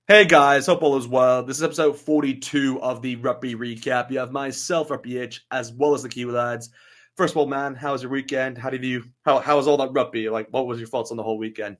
Hey guys, hope all is well. This is episode 42 of the Rugby Recap. You have myself, Rugby H, as well as the Kiwi lads. First of all, man, how was your weekend? How was all that rugby? Like, what was your thoughts on the whole weekend?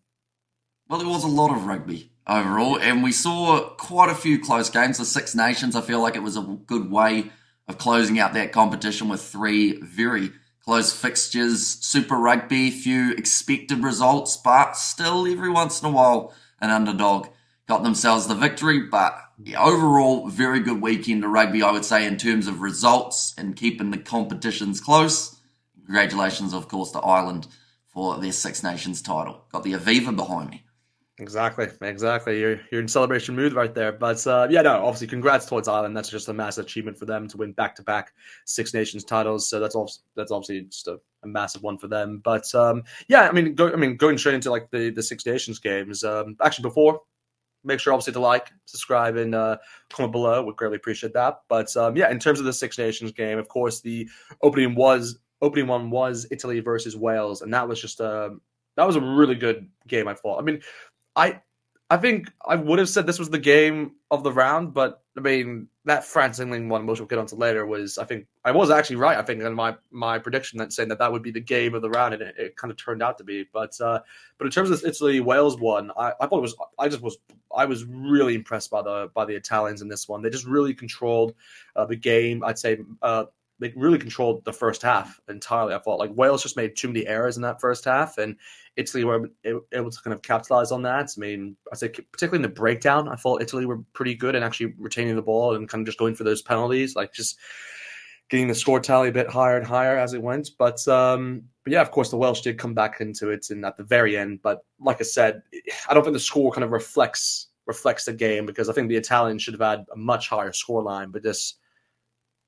Well, there was a lot of rugby overall, Yeah, and we saw quite a few close games. The Six Nations, I feel like it was a good way of closing out that competition with three very close fixtures. Super Rugby, few expected results, but still, every once in a while, an underdog got themselves the victory. But yeah, overall, very good weekend of rugby, I would say, in terms of results and keeping the competitions close. Congratulations, of course, to Ireland for their Six Nations title. Got the Aviva behind me. exactly. You're in celebration mood right there. But yeah, no, obviously, congrats towards Ireland. That's just a massive achievement for them to win back-to-back Six Nations titles. So that's obviously just a massive one for them. But yeah, going straight into like the Six Nations games. Actually, before make sure obviously to like, subscribe, and comment below. Would greatly appreciate that. But yeah, in terms of the Six Nations game, of course, the opening one was Italy versus Wales, and that was a really good game. I thought. I I think I would have said this was the game of the round, but I mean that France England one, which we'll get onto later, was I think I was actually right. I think in my prediction that saying that would be the game of the round, and it kind of turned out to be. But in terms of this Italy Wales one, I thought it was I was really impressed by the Italians in this one. They just really controlled the game. I'd say they really controlled the first half entirely. I thought like Wales just made too many errors in that first half, and Italy were able to kind of capitalize on that. I mean, I say particularly in the breakdown, I thought Italy were pretty good in actually retaining the ball and kind of just going for those penalties, like just getting the score tally a bit higher and higher as it went. But yeah, of course, the Welsh did come back into it and at the very end. But like I said, I don't think the score kind of reflects the game because I think the Italians should have had a much higher score line, but just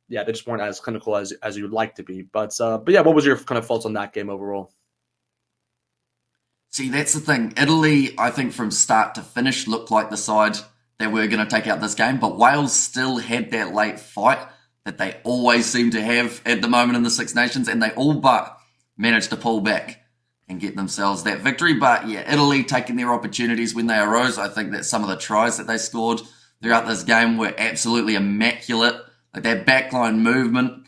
yeah, they just weren't as clinical as you would like to be. But yeah, what was your kind of thoughts on that game overall? See, that's the thing. Italy, I think from start to finish, looked like the side that were going to take out this game, but Wales still had that late fight that they always seem to have at the moment in the Six Nations, and they all but managed to pull back and get themselves that victory. But yeah, Italy taking their opportunities when they arose. I think that some of the tries that they scored throughout this game were absolutely immaculate. Like that backline movement,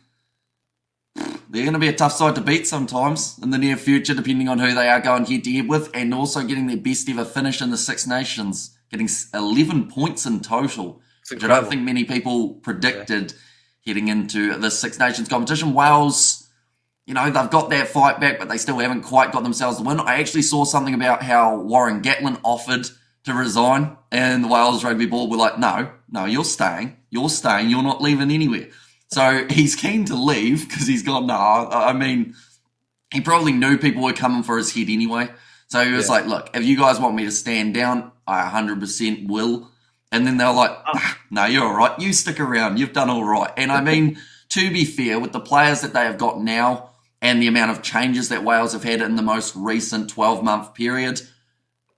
they're going to be a tough side to beat sometimes in the near future, depending on who they are going head to head with, and also getting their best ever finish in the Six Nations, getting 11 points in total, It's which I don't incredible. think many people Yeah. predicted heading into the Six Nations competition. Wales, they've got that fight back, but they still haven't quite got themselves the win. I actually saw something about how Warren Gatlin offered to resign, and the Wales Rugby Board were like, no, you're staying, you're not leaving anywhere. So he's keen to leave because he's gone, no, I mean, he probably knew people were coming for his head anyway. So he was Yeah. like, look, if you guys want me to stand down, I 100% will. And then they were like, no, you're all right. You stick around. You've done all right. And I mean, to be fair, with the players that they have got now and the amount of changes that Wales have had in the most recent 12-month period,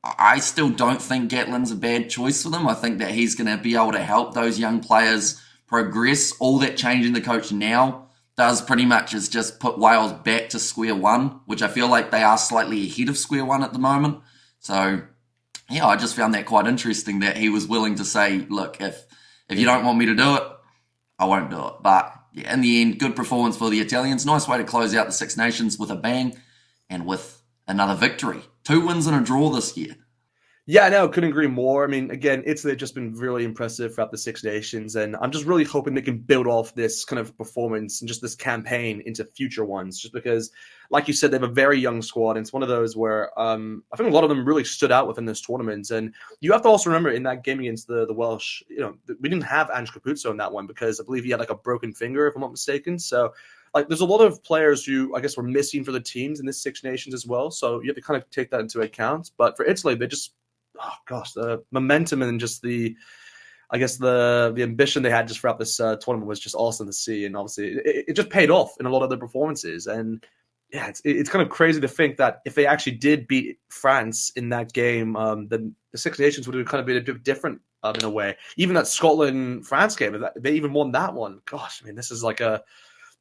I still don't think Gatlin's a bad choice for them. I think that he's going to be able to help those young players progress. All that changing the coach now does pretty much is just put Wales back to square one, which I feel like they are slightly ahead of square one at the moment. So yeah, I just found that quite interesting that he was willing to say, look, if you Yeah. don't want me to do it, I won't do it. But yeah, in the end, good performance for the Italians. Nice way to close out the Six Nations with a bang and with another victory. 2 wins and a draw this year. Yeah, no, couldn't agree more. I mean, again, Italy have just been really impressive throughout the Six Nations, and I'm just really hoping they can build off this kind of performance and just this campaign into future ones. Just because, like you said, they have a very young squad, and it's one of those where I think a lot of them really stood out within this tournament. And you have to also remember in that game against the Welsh, we didn't have Ange Capuzzo in that one because I believe he had like a broken finger, if I'm not mistaken. So like there's a lot of players who I guess were missing for the teams in this Six Nations as well. So you have to kind of take that into account. But for Italy, they just oh gosh, the momentum and just I guess the ambition they had just throughout this tournament was just awesome to see, and obviously it just paid off in a lot of their performances. And yeah, it's kind of crazy to think that if they actually did beat France in that game, then the Six Nations would have kind of been a bit different in a way. Even that Scotland France game, they even won that one. Gosh, I mean,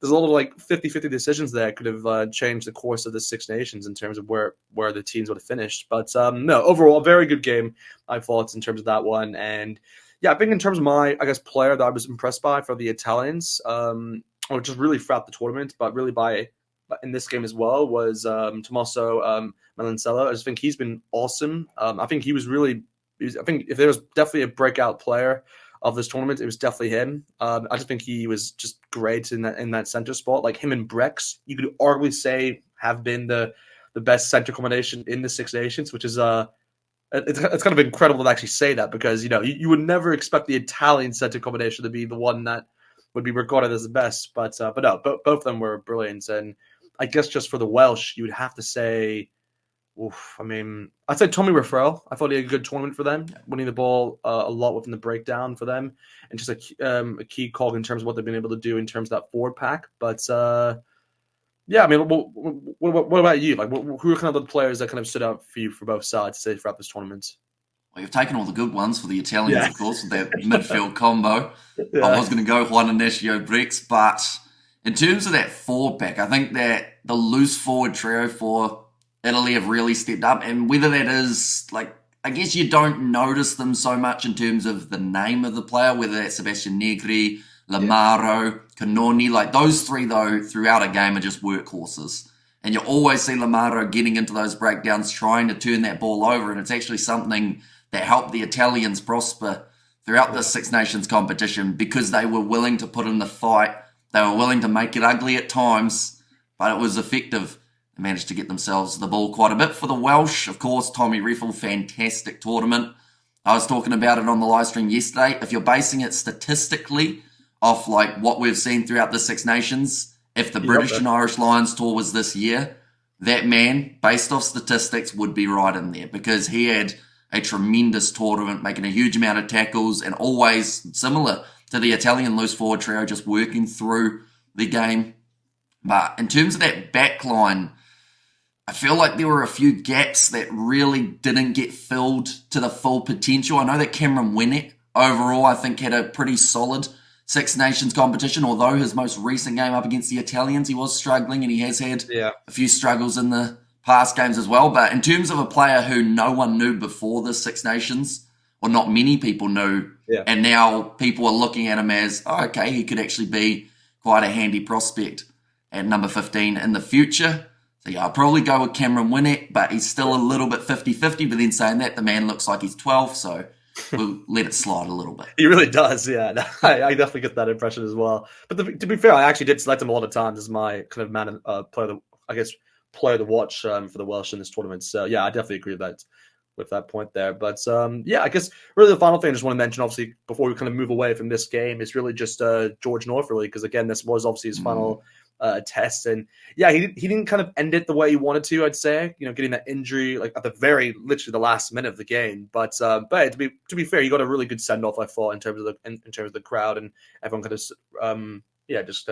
there's a lot of like 50-50 decisions there could have changed the course of the Six Nations in terms of where the teams would have finished. But no, overall, a very good game, I thought, in terms of that one. And yeah, I think in terms of my, I guess, player that I was impressed by for the Italians, or just really throughout the tournament, but really by in this game as well, was Tommaso Melancello. I just think he's been awesome. I think he was really, I think if there was definitely a breakout player of this tournament, it was definitely him. I just think he was just great in that center spot. Like him and Brex, you could arguably say have been the best center combination in the Six Nations, which is it's kind of incredible to actually say that, because you would never expect the Italian center combination to be the one that would be regarded as the best. But no, both of them were brilliant. And I guess just for the Welsh, you would have to say, oof, I mean, I'd say Tommy Raphael. I thought he had a good tournament for them, winning the ball a lot within the breakdown for them, and just a key cog in terms of what they've been able to do in terms of that forward pack. But yeah, I mean, what about you? Like, who are kind of the players that kind of stood out for you for both sides, say, throughout this tournament? Well, you've taken all the good ones for the Italians, Yeah. of course, with their midfield combo. I Yeah. was going to go Juan Inacio Brex, but in terms of that forward pack, I think that the loose forward trio for Italy have really stepped up. And whether that is, like, I guess you don't notice them so much in terms of the name of the player, whether that's Sebastian Negri, Lamaro, Canoni. Like, those three, though, throughout a game are just workhorses. And you always see Lamaro getting into those breakdowns, trying to turn that ball over. And it's actually something that helped the Italians prosper throughout the Six Nations competition, because they were willing to put in the fight. They were willing to make it ugly at times, but it was effective. They managed to get themselves the ball quite a bit. For the Welsh, of course, Tommy Reffel, fantastic tournament. I was talking about it on the live stream yesterday. If you're basing it statistically off like what we've seen throughout the Six Nations, if the British and Irish Lions tour was this year, that man, based off statistics, would be right in there, because he had a tremendous tournament, making a huge amount of tackles, and always similar to the Italian loose forward trio, just working through the game. But in terms of that back line, I feel like there were a few gaps that really didn't get filled to the full potential. I know that Cameron Winnett overall, I think, had a pretty solid Six Nations competition, although his most recent game up against the Italians, he was struggling, and he has had a few struggles in the past games as well. But in terms of a player who no one knew before the Six Nations, or not many people knew, and now people are looking at him as, oh, okay, he could actually be quite a handy prospect at number 15 in the future. So yeah, I'll probably go with Cameron Winnett, but he's still a little bit 50-50. But then saying that, the man looks like he's 12, so we'll let it slide a little bit. He really does, yeah. I definitely get that impression as well. But to be fair, I actually did select him a lot of times as my kind of player to watch for the Welsh in this tournament. So yeah, I definitely agree with that point there. But yeah, I guess really the final thing I just want to mention, obviously, before we kind of move away from this game, is really just George North, really, because again, this was obviously his final test, and yeah, he didn't kind of end it the way he wanted to. I'd say, getting that injury like at the literally the last minute of the game. But to be fair, he got a really good send off, I thought, in terms of the crowd, and everyone kind of just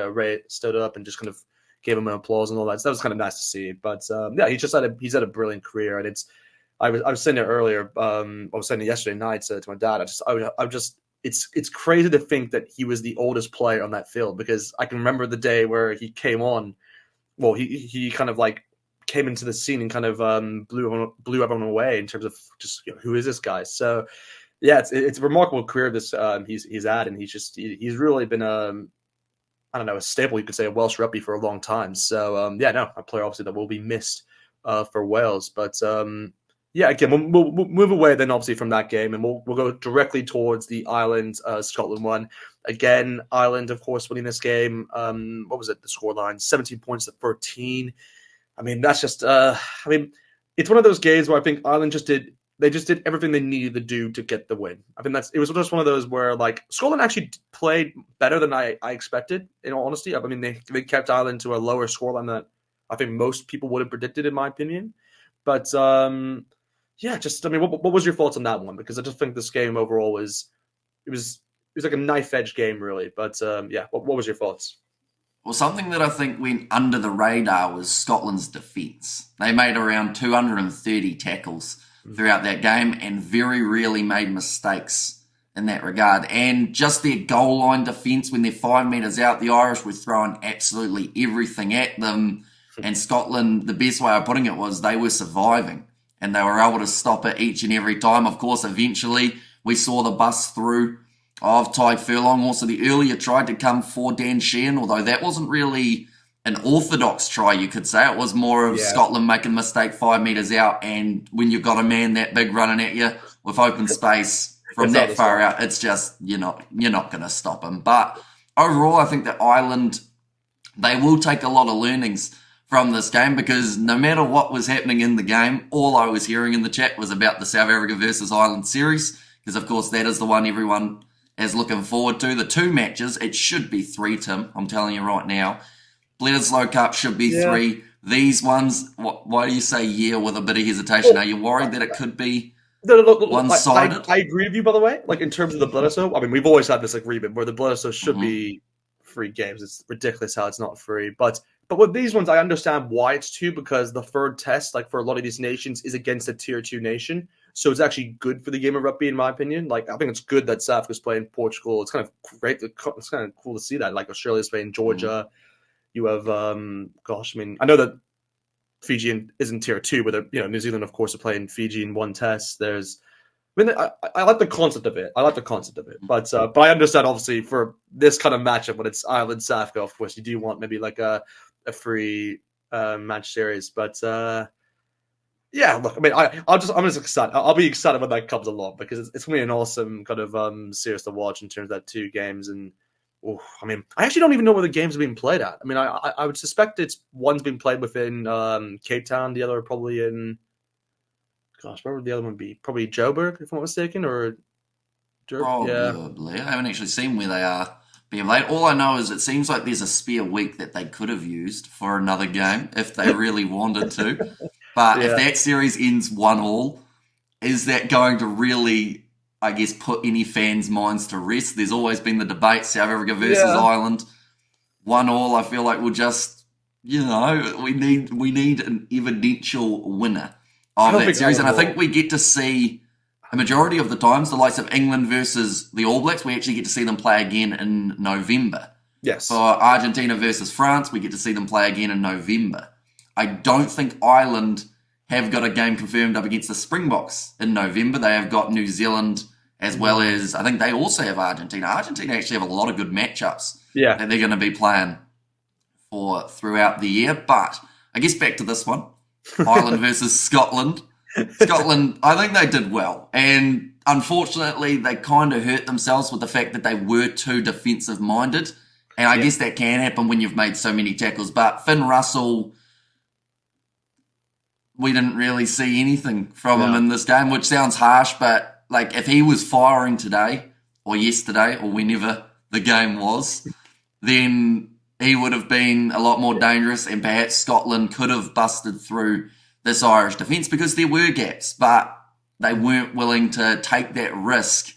stood up and just kind of gave him an applause and all that. So that was kind of nice to see. But yeah, he's had a brilliant career, and I was saying it earlier. I was saying it yesterday night to my dad. It's crazy to think that he was the oldest player on that field, because I can remember the day where he came on. Well, he kind of like came into the scene and kind of blew everyone away in terms of just who is this guy. So yeah, it's a remarkable career he's had, and he's really been I don't know, a staple, you could say, of Welsh rugby for a long time. So yeah, no, a player obviously that will be missed for Wales, but. Yeah, again, we'll move away then obviously from that game, and we'll go directly towards the Ireland Scotland one. Again, Ireland, of course, winning this game. What was it? The scoreline, 17 points to 13. I mean, that's just. It's one of those games where I think Ireland just did everything they needed to do to get the win. I think it was just one of those where like Scotland actually played better than I expected. In all honesty, I mean they kept Ireland to a lower scoreline that I think most people would have predicted, in my opinion. But yeah, just what was your thoughts on that one? Because I just think this game overall was like a knife edge game, really. But yeah, what was your thoughts? Well, something that I think went under the radar was Scotland's defence. They made around 230 tackles throughout that game, and very rarely made mistakes in that regard. And just their goal line defence, when they're 5 metres out, the Irish were throwing absolutely everything at them. And Scotland, the best way of putting it was they were surviving and they were able to stop it each and every time. Of course, eventually we saw the bust through of Ty Furlong. Also, the earlier try did come for Dan Sheehan, although that wasn't really an orthodox try, you could say. It was more of Scotland making a mistake 5 metres out, and when you've got a man that big running at you with open space from that far out, it's just you're not going to stop him. But overall, I think that Ireland, they will take a lot of learnings from this game, because no matter what was happening in the game, all I was hearing in the chat was about the South Africa versus Ireland series, because of course that is the one everyone is looking forward to. The 2 matches, it should be 3, Tim, I'm telling you right now. Bledisloe Cup should be 3. These ones, why do you say with a bit of hesitation? Are you worried that it could be one-sided? I agree with you, by the way. Like, in terms of the Bledisloe, I mean, we've always had this agreement where the Bledisloe should be 3 games. It's ridiculous how it's not 3. But with these ones, I understand why it's 2, because the third test, like for a lot of these nations, is against a tier 2 nation. So it's actually good for the game of rugby, in my opinion. Like, I think it's good that South Africa's playing Portugal. It's kind of great. It's kind of cool to see that. Like, Australia's playing Georgia. You have, I mean, I know that Fiji isn't tier 2, but New Zealand, of course, are playing Fiji in 1 test. I like the concept of it. But I understand, obviously, for this kind of matchup when it's Ireland, South Africa, of course, you do want maybe like a free match series. But yeah, look, I mean, I'm just excited. I'll be excited when that comes along, because it's going to be an awesome kind of series to watch in terms of that 2 games. And I mean, I actually don't even know where the games are being played at. I mean, I would suspect one's being played within Cape Town, the other probably in, where would the other one be? Probably Joburg, if I'm not mistaken, or Probably. I haven't actually seen where they are being played. All I know is it seems like there's a spare week that they could have used for another game if they really wanted to. But if that series ends 1-1, is that going to really, I guess, put any fans' minds to rest? There's always been the debate, South Africa versus Ireland. 1-1, I feel like we'll just, we need an evidential winner of that series. And I think we get to see, a majority of the times, the likes of England versus the All Blacks, we actually get to see them play again in November. Yes. For Argentina versus France, we get to see them play again in November. I don't think Ireland have got a game confirmed up against the Springboks in November. They have got New Zealand, as well as, I think they also have Argentina. Argentina actually have a lot of good matchups that they're going to be playing for throughout the year. But I guess back to this one, Ireland versus Scotland. Scotland, I think they did well. And unfortunately, they kind of hurt themselves with the fact that they were too defensive-minded. And I guess that can happen when you've made so many tackles. But Finn Russell, we didn't really see anything from him in this game, which sounds harsh, but like if he was firing today or yesterday or whenever the game was, then he would have been a lot more dangerous, and perhaps Scotland could have busted through this Irish defence, because there were gaps, but they weren't willing to take that risk.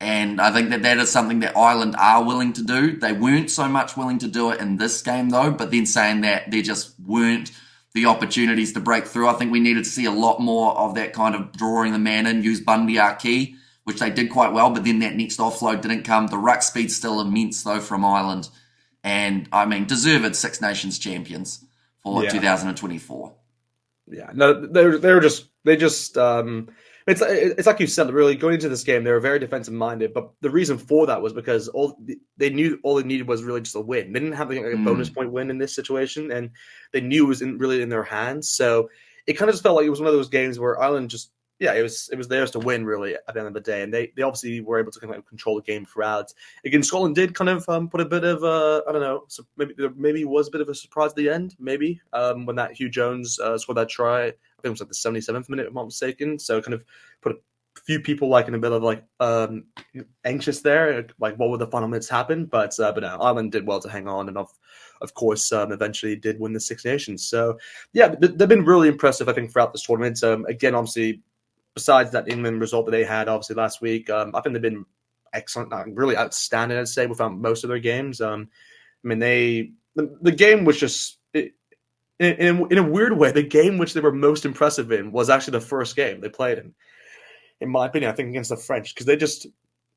And I think that is something that Ireland are willing to do. They weren't so much willing to do it in this game, though, but then saying that there just weren't the opportunities to break through. I think we needed to see a lot more of that kind of drawing the man in, use Bundy our key, which they did quite well, but then that next offload didn't come. The ruck speed's still immense, though, from Ireland. And, I mean, deserved Six Nations champions for 2024. Yeah, no, it's like you said, really going into this game, they were very defensive minded, but the reason for that was because they knew all they needed was really just a win. They didn't have like a bonus point win in this situation, and they knew it was really in their hands. So it kind of just felt like it was one of those games where Ireland just, it was theirs to win really at the end of the day, and they obviously were able to kind of control the game throughout. Again, Scotland did kind of put a bit of I don't know, so maybe it was a bit of a surprise at the end, maybe when that Hugh Jones scored that try. I think it was like the 77th minute, if I'm not mistaken. So kind of put a few people like in a bit of like anxious there, like what would the final minutes happen? But no, Ireland did well to hang on, and of course eventually did win the Six Nations. So yeah, they've been really impressive, I think, throughout this tournament. Again, obviously, besides that England result that they had obviously last week, I think they've been excellent, really outstanding, I'd say, without most of their games. I mean, the game was just. In a weird way, the game which they were most impressive in was actually the first game they played in my opinion, I think, against the French, because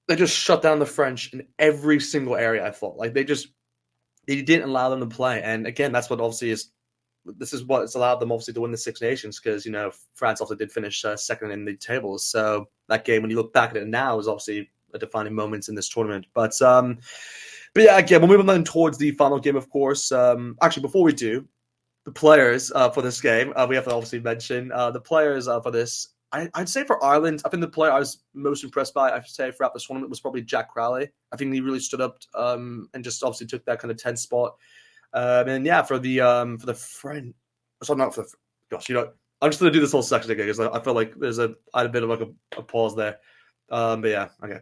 they just shut down the French in every single area. I thought like they didn't allow them to play, and again, that's what obviously is. This is what's allowed them obviously to win the Six Nations because France also did finish second in the tables. So that game, when you look back at it now, is obviously a defining moment in this tournament. But yeah, again, we'll move on towards the final game, of course. Actually, before we do, the players for this game, we have to obviously mention the players for this. I'd say for Ireland, I think the player I was most impressed by, I should say, throughout this tournament was probably Jack Crowley. I think he really stood up and just obviously took that kind of 10 spot. And yeah, for the friend, sorry, not for the, gosh, I'm just gonna do this whole section again because I feel like I had a bit of like a pause there. But yeah, okay.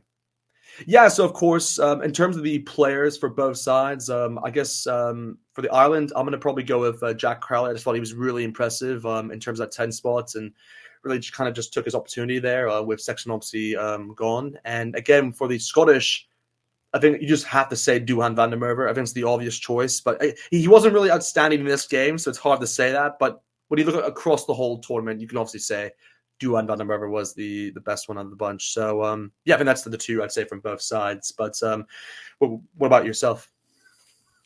Yeah, so of course, in terms of the players for both sides, I guess for the Ireland, I'm going to probably go with Jack Crowley. I just thought he was really impressive in terms of that 10 spots and really kind of just took his opportunity there with Sexton obviously gone. And again, for the Scottish, I think you just have to say Duhan van der Merwe. I think it's the obvious choice, but he wasn't really outstanding in this game, so it's hard to say that. But when you look across the whole tournament, you can obviously say Duhan van der Merwe was the best one out of the bunch. So yeah, I think that's the two I'd say from both sides. But what about yourself?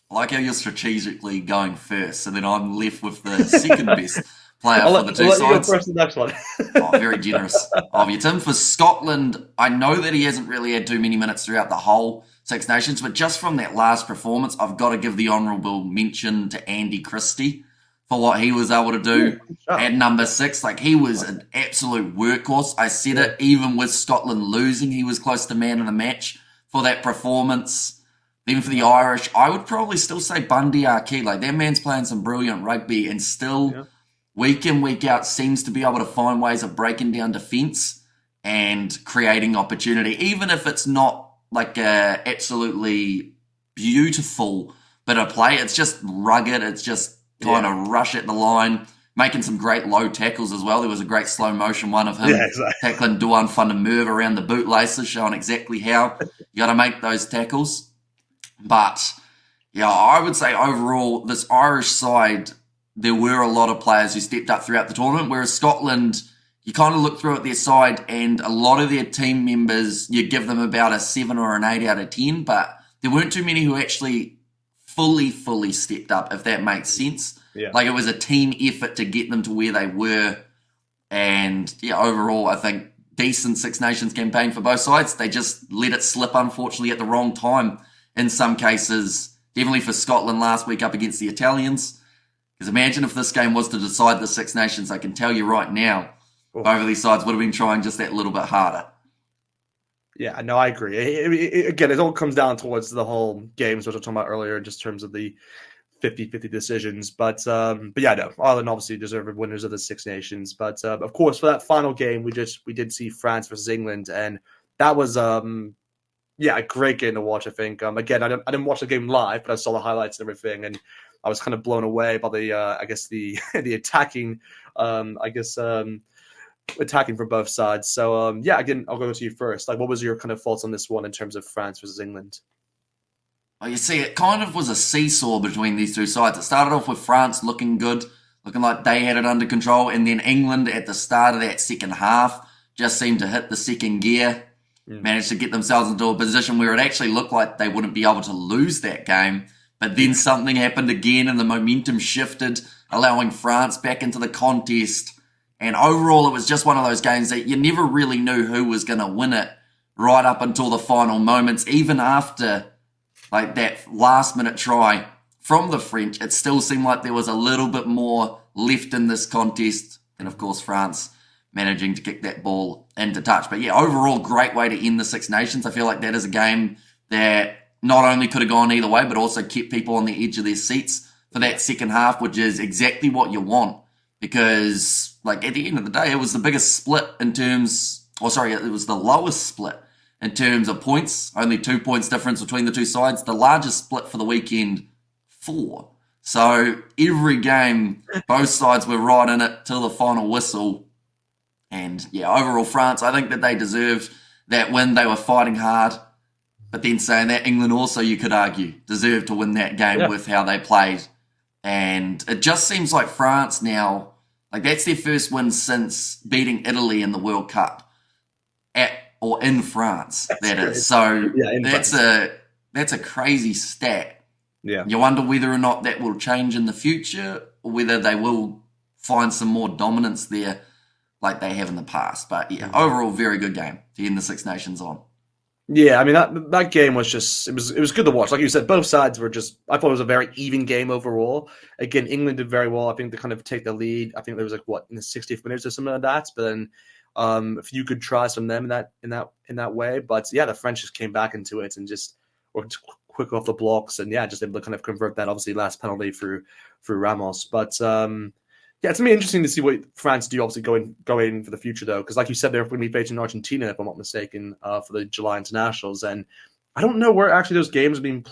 I like how you're strategically going first, and then I'm left with the second best player for the I'll two let you go sides. first in the next one. Oh, very generous of you, Tim. For Scotland, I know that he hasn't really had too many minutes throughout the whole Six Nations, but just from that last performance, I've got to give the honourable mention to Andy Christie for what he was able to do at number 6. Like, he was an absolute workhorse. I said it, even with Scotland losing, he was close to man of the match for that performance. Then for the Irish, I would probably still say Bundy Archie. Like, that man's playing some brilliant rugby and still week in, week out, seems to be able to find ways of breaking down defence and creating opportunity, even if it's not like a absolutely beautiful bit of play. It's just rugged. It's just kind of rush at the line, making some great low tackles as well. There was a great slow motion one of him tackling Duhan van der Merwe around the bootlaces, showing exactly how you got to make those tackles. But yeah, I would say overall, this Irish side, there were a lot of players who stepped up throughout the tournament, whereas Scotland, you kind of look through at their side and a lot of their team members, you give them about a 7 or an 8 out of 10, but there weren't too many who actually fully stepped up, if that makes sense. Yeah. Like, it was a team effort to get them to where they were. And yeah, overall, I think decent Six Nations campaign for both sides. They just let it slip, unfortunately, at the wrong time in some cases. Definitely for Scotland last week up against the Italians. Because imagine if this game was to decide the Six Nations, I can tell you right now, both of these sides would have been trying just that little bit harder. Yeah, no, I agree. Again, it all comes down towards the whole games, which I was talking about earlier, just in terms of the 50-50 decisions. But yeah, no, Ireland obviously deserved winners of the Six Nations. But of course, for that final game, we did see France versus England, and that was yeah, a great game to watch. I think again, I didn't watch the game live, but I saw the highlights and everything, and I was kind of blown away by the I guess the the attacking attacking from both sides. So yeah, again, I'll go to you first. Like, what was your kind of thoughts on this one in terms of France versus England? Well, you see, it kind of was a seesaw between these two sides. It started off with France looking good, looking like they had it under control, and then England at the start of that second half just seemed to hit the second gear, managed to get themselves into a position where it actually looked like they wouldn't be able to lose that game. But then something happened again and the momentum shifted, allowing France back into the contest. And overall, it was just one of those games that you never really knew who was going to win it right up until the final moments. Even after like that last minute try from the French, it still seemed like there was a little bit more left in this contest. And of course, France managing to kick that ball into touch. But yeah, overall, great way to end the Six Nations. I feel like that is a game that not only could have gone either way, but also kept people on the edge of their seats for that second half, which is exactly what you want. Because, like, at the end of the day, it was the biggest split in terms, it was the lowest split in terms of points. Only 2 points difference between the two sides. The largest split for the weekend, 4. So every game, both sides were right in it till the final whistle. And yeah, overall, France, I think that they deserved that win. They were fighting hard. But then saying that, England also, you could argue, deserved to win that game with how they played. And it just seems like France now, like, that's their first win since beating Italy in the World Cup at or in France, That's that great. is. So Yeah, in France. that's a crazy stat. Yeah. You wonder whether or not that will change in the future, or whether they will find some more dominance there like they have in the past. But yeah, Mhm. overall, very good game to end the Six Nations on. Yeah, I mean that game was just it was good to watch. Like you said, both sides were just I thought it was a very even game overall. Again, England did very well. I think to kind of take the lead. I think there was like what in the 60th minute or something like that. But then a few good tries from them in that way. But yeah, the French just came back into it and just were quick off the blocks and yeah, just able to kind of convert that obviously last penalty through Ramos. But yeah, it's gonna be interesting to see what France do. Obviously, going for the future though, because like you said, they're going to be facing Argentina, if I'm not mistaken, for the July internationals. And I don't know where actually those games are being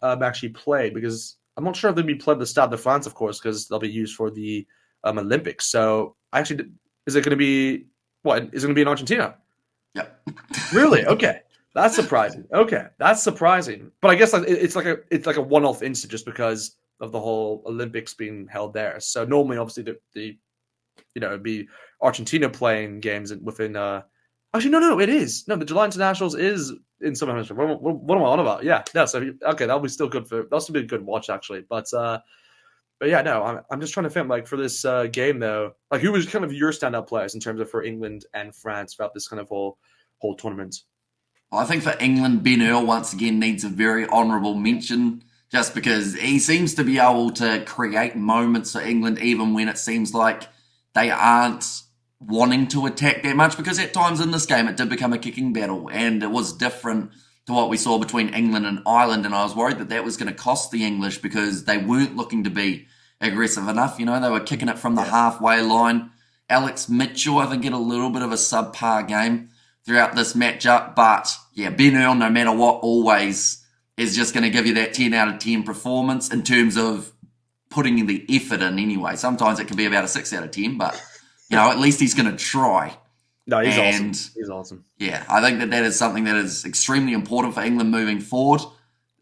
actually played because I'm not sure if they'll be played at the Stade de France, of course, because they'll be used for the Olympics. So actually, is it going to be what? Is it going to be in Argentina? Yep. Really? Okay. That's surprising. Okay, that's surprising. But I guess it's like a one-off incident just because of the whole Olympics being held there. So normally, obviously, the it'd be Argentina playing games within. Actually, no, it is. No, the July Internationals is in some hemisphere. What am I on about? Yeah, no. So okay, that'll be still good that'll still be a good watch actually. But yeah, no, I'm just trying to think like for this game though, like who was kind of your standout players in terms of for England and France throughout this kind of whole tournament? I think for England, Ben Earl once again needs a very honourable mention just because he seems to be able to create moments for England even when it seems like they aren't wanting to attack that much because at times in this game it did become a kicking battle and it was different to what we saw between England and Ireland and I was worried that that was going to cost the English because they weren't looking to be aggressive enough. You know, they were kicking it from the Yeah, halfway line. Alex Mitchell, I think, had a little bit of a subpar game throughout this matchup. But yeah, Ben Earl, no matter what, always is just going to give you that 10 out of 10 performance in terms of putting the effort in anyway. Sometimes it can be about a 6 out of 10, but at least he's going to try. no, he's awesome. And He's awesome. yeah, I think that is something that is extremely important for England moving forward.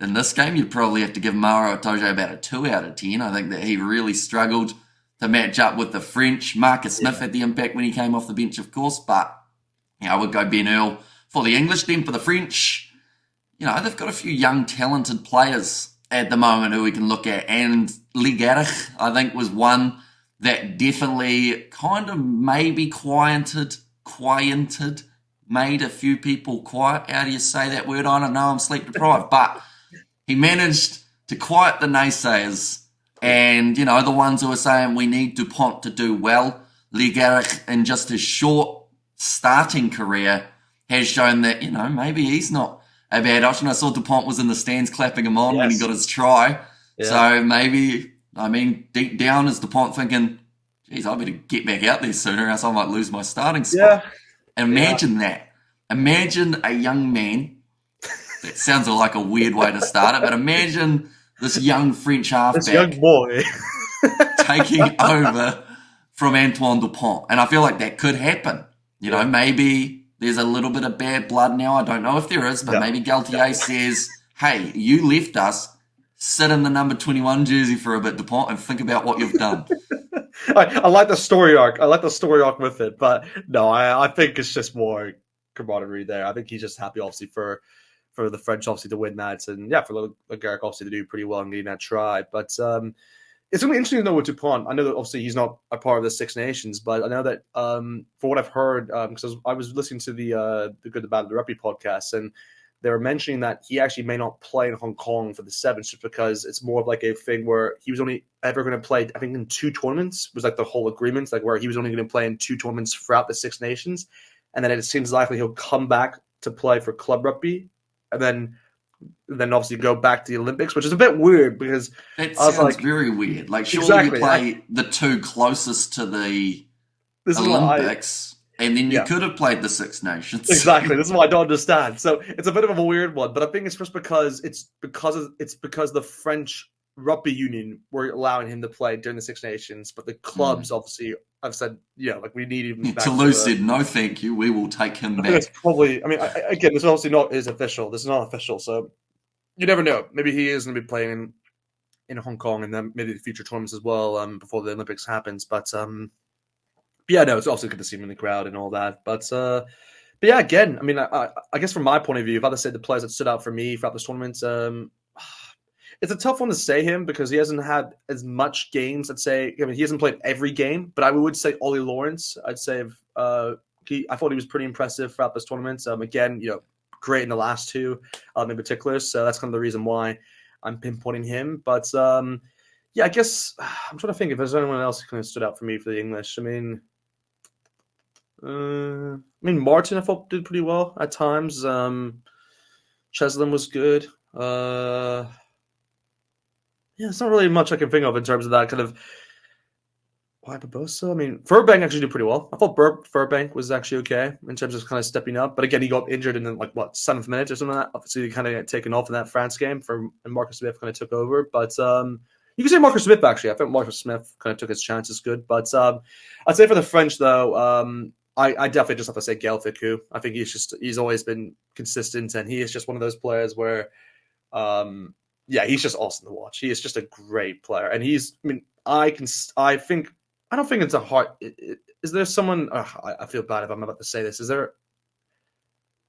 In this game, you'd probably have to give Maro Itoje about a 2 out of 10. I think that he really struggled to match up with the French. Marcus Smith Yeah, had the impact when he came off the bench, of course, but I would go Ben Earl for the English. Then for the French, they've got a few young, talented players at the moment who we can look at. And Ligarich, I think, was one that definitely kind of maybe made a few people quiet. How do you say that word? I don't know. I'm sleep deprived. But he managed to quiet the naysayers yeah, and, the ones who are saying we need Dupont to do well. Ligarich, in just his short starting career, has shown that, maybe he's not a bad option. I saw Dupont was in the stands clapping him on when he yes, got his try. yeah, So maybe, deep down is Dupont thinking, geez, I better get back out there sooner, else I might lose my starting yeah, spot. yeah. Imagine that. Imagine a young man. That sounds like a weird way to start it, but imagine this young French This young halfback boy. taking over from Antoine Dupont. And I feel like that could happen. Yeah. Maybe there's a little bit of bad blood now. I don't know if there is, but No. maybe No. Galtier says, hey, you left us. Sit in the number 21 jersey for a bit, Dupont, and think about what you've done. I like the story arc. I like the story arc with it, but no, I think it's just more camaraderie there. I think he's just happy, obviously, for the French, obviously, to win that, and yeah, for Garrick, obviously, to do pretty well in getting that try. But it's going to be interesting to know with Dupont. I know that obviously he's not a part of the Six Nations, but I know that for what I've heard, because I was listening to the Good, the Bad, the Rugby podcast, and they were mentioning that he actually may not play in Hong Kong for the Sevens just because it's more of like a thing where he was only ever going to play, I think, in 2 tournaments was like the whole agreement, like where he was only going to play in 2 tournaments throughout the Six Nations, and then it seems likely he'll come back to play for club rugby, and then obviously go back to the Olympics, which is a bit weird because That I was sounds like, very weird. Like, surely you exactly. play the 2 closest to the This is what Olympics, and then you yeah, could have played the Six Nations. exactly. This is what I don't understand. So it's a bit of a weird one, but I think it's just because it's because the French rugby union were allowing him to play during the Six Nations, but the clubs Mm. obviously have said, like we need him back for Toulouse the. said, no, thank you. We will take him I think it's back. probably. I mean, again, this obviously not is official. This is not official, so you never know. Maybe he is going to be playing in Hong Kong and then maybe the future tournaments as well before the Olympics happens. But yeah, no, it's also good to see him in the crowd and all that. But But yeah, again, I mean, I guess from my point of view, if I had to say the players that stood out for me throughout this tournament, it's a tough one to say him because he hasn't had as much games. I'd say, I mean, he hasn't played every game, but I would say Ollie Lawrence. I'd say I thought he was pretty impressive throughout this tournament. Again, great in the last two, in particular. So that's kind of the reason why I'm pinpointing him. But yeah, I guess I'm trying to think if there's anyone else who kind of stood out for me for the English. Martin I thought did pretty well at times. Cheslin was good. Yeah, it's not really much I can think of in terms of that kind of. Why Barbosa? I mean, Furbank actually did pretty well. I thought Furbank was actually okay in terms of kind of stepping up. But again, he got injured in the, seventh minute or something like that. Obviously, he kind of got taken off in that France game and Marcus Smith kind of took over. But you can say Marcus Smith, actually. I think Marcus Smith kind of took his chances good. But I'd say for the French, though, I definitely just have to say Gael Fickou. I think he's always been consistent, and he is just one of those players where yeah, he's just awesome to watch. He is just a great player, and I don't think it's a hard. Is there someone? I feel bad if I'm about to say this. Is there?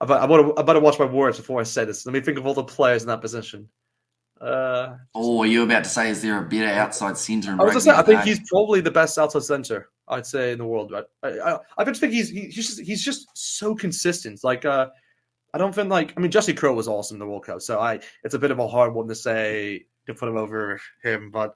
I better watch my words before I say this. Let me think of all the players in that position. Oh, are you about to say, is there a better outside centre in I was gonna rugby say, I think today? he's probably the best outside center I'd say in the world. Right? I just think he's just so consistent. I don't think Jesse Crow was awesome in the World Cup, so it's a bit of a hard one to say to put him over him. But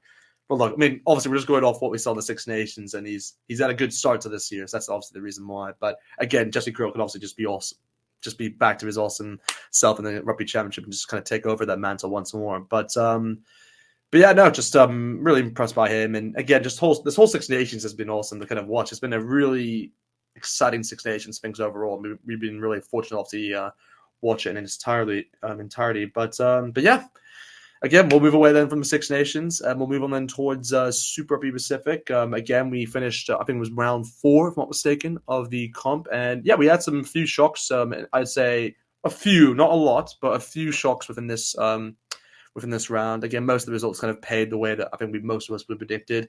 look, I mean, obviously we're just going off what we saw in the Six Nations, and he's had a good start to this year, so that's obviously the reason why. But again, Jesse Crow could obviously just be awesome, just be back to his awesome self in the Rugby Championship and just kind of take over that mantle once more. But yeah, no, just really impressed by him, and again, just this whole Six Nations has been awesome to kind of watch. It's been a really exciting Six Nations things overall. We've been really fortunate to watch it in its entirety. But yeah, again, we'll move away then from the Six Nations, and we'll move on then towards Super Rugby Pacific. Again, we finished, I think it was round 4, if I'm not mistaken, of the comp, and yeah, we had some few shocks. I'd say a few, not a lot, but a few shocks within this round. Again, most of the results kind of paid the way that I think most of us would have predicted.